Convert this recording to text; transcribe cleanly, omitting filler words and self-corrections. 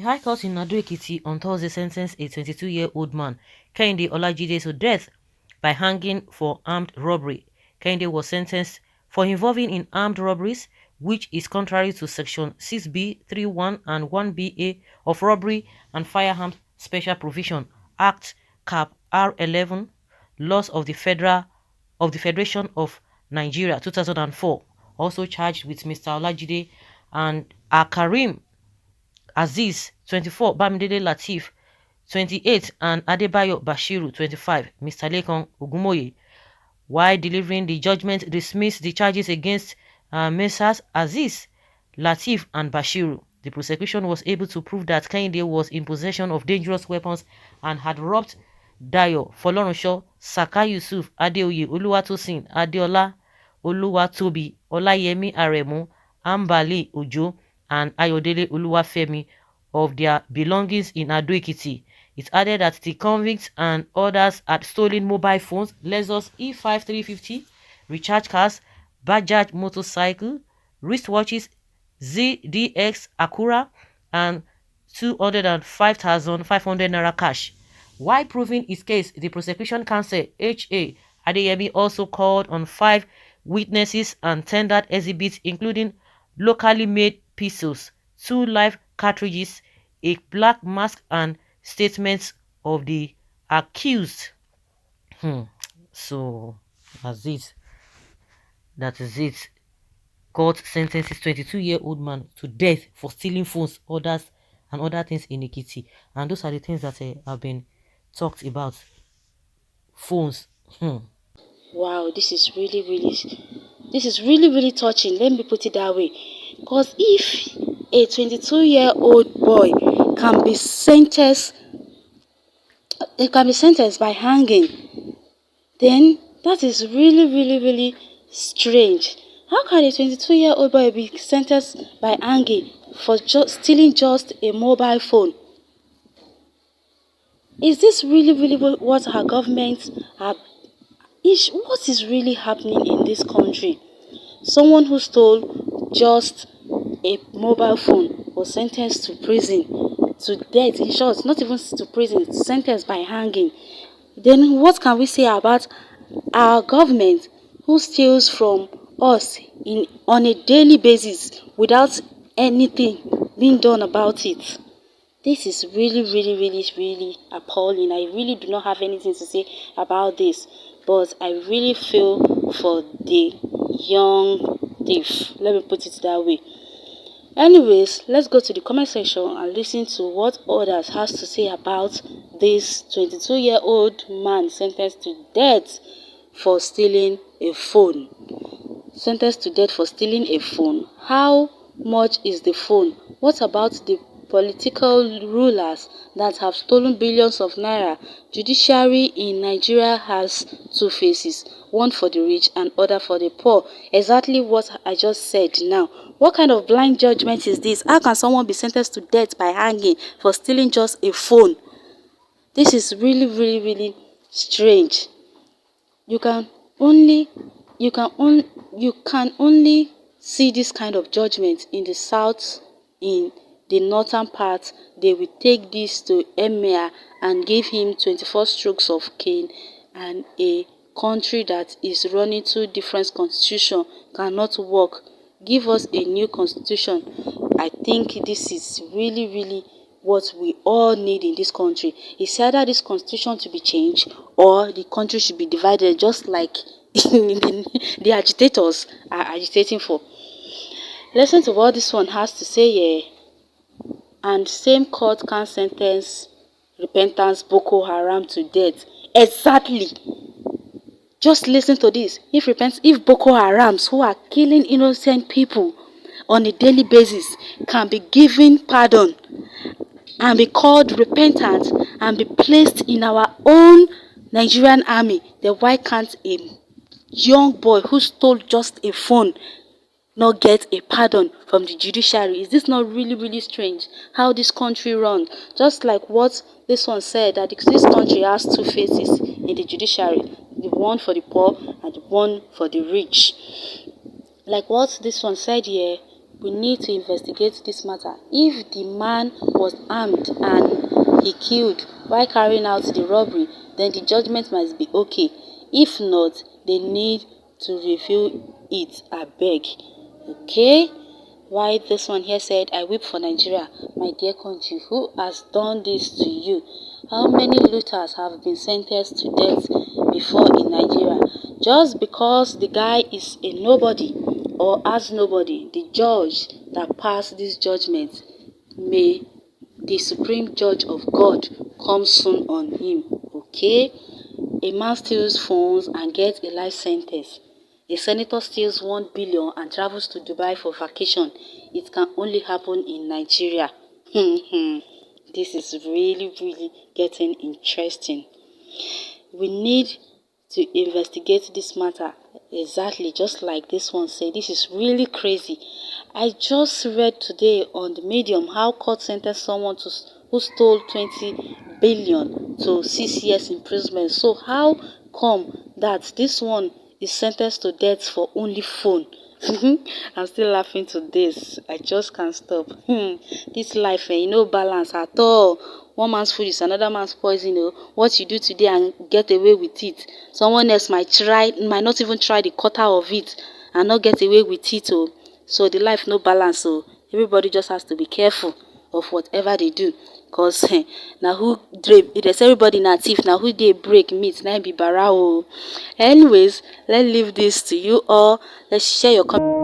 High Court in Ado-Ekiti on Thursday sentenced a 22-year-old man, Kehinde Olajide, to death by hanging for armed robbery. Kehinde was sentenced for involving in armed robberies, which is contrary to Section 6B(31) and 1BA of Robbery and Firearms Special Provision Act Cap R11, Laws of the Federation of Nigeria 2004. Also charged with Mr. Olajide and Karim Aziz 24, Bamidele Latif 28, and Adebayo Bashiru 25. Mr. Lekan Ogunmoye, while delivering the judgment, dismissed the charges against Messrs. Aziz, Latif and Bashiru. The prosecution was able to prove that Kehinde was in possession of dangerous weapons and had robbed Dayo Folorunsho, Saka Yusuf, Adeoye Oluwatosin, Adeola Oluwatobi, Olayemi Aremu, Ambali Ojo, and Ayodele Oluwafemi of their belongings in Ado-Ekiti. It added that the convicts and others had stolen mobile phones, Lexus E5 350, recharge cards, Bajaj motorcycle, wristwatches, ZDX Acura, and 205,500 naira cash. While proving his case, the prosecution counsel H.A. Adeyemi also called on 5 witnesses and tendered exhibits including locally made pistols, 2 live cartridges, a black mask, and statements of the accused. So that's it. That is it. Court sentences 22-year-old man to death for stealing phones, orders, and other things in Ekiti. And those are the things that have been talked about. Phones. Wow, this is really touching. Let me put it that way. Because if a 22-year-old boy can be sentenced by hanging, then that is really strange. How can a 22-year-old boy be sentenced by hanging for stealing just a mobile phone? Is this really what our government are? What is really happening in this country? Someone who stole just a mobile phone was sentenced to prison, to death. In short, not even to prison, sentenced by hanging. Then what can we say about our government who steals from us on a daily basis without anything being done about it? This is really appalling. I really do not have anything to say about this, but I really feel for the young thief. Let me put it that way. Anyways, let's go to the comment section and listen to what others has to say about this 22-year-old man sentenced to death for stealing a phone. Sentenced to death for stealing a phone. How much is the phone? What about the political rulers that have stolen billions of naira? Judiciary in Nigeria has 2 faces, one for the rich and other for the poor. Exactly what I just said now. What kind of blind judgment is this? How can someone be sentenced to death by hanging for stealing just a phone? This is really strange. You can only see this kind of judgment in the south. In the northern part, they will take this to Emir and give him 24 strokes of cane, and a country that is running 2 different constitutions cannot work. Give us a new constitution. I think this is really what we all need in this country. It's either this constitution to be changed or the country should be divided, just like the agitators are agitating for. Listen to what this one has to say here. And same court can sentence repentance Boko Haram to death. Exactly. Just listen to this. If Boko Harams, who are killing innocent people on a daily basis, can be given pardon and be called repentant and be placed in our own Nigerian army, then why can't a young boy who stole just a phone not get a pardon from the judiciary? Is this not really strange how this country runs? Just like what this one said, that this country has 2 faces in the judiciary, the one for the poor and the one for the rich. Like what this one said here, We need to investigate this matter. If the man was armed and he killed while carrying out the robbery, then the judgment must be okay. If not, they need to review it, I beg. Okay? Why this one here said, I weep for Nigeria, my dear country. Who has done this to you? How many looters have been sentenced to death before in Nigeria? Just because the guy is a nobody or as nobody, the judge that passed this judgment, may the supreme judge of God come soon on him. Okay? A man steals phones and gets a life sentence. A senator steals 1 billion and travels to Dubai for vacation. It can only happen in Nigeria. This is really getting interesting. We need to investigate this matter exactly just like this one said. This is really crazy. I just read today on the Medium how court sentenced someone who stole 20 billion to 6 years imprisonment. So how come that this one is sentenced to death for only phone? I'm still laughing to this. I just can't stop. This life, no balance at all. One man's food is another man's poison. What you do today and get away with it, someone else might not even try the quarter of it and not get away with it. So the life no balance. Everybody just has to be careful of whatever they do. Cause now who there's everybody na thief. Now who they break meat now be barao. Anyways, let's leave this to you all. Let's share your comments.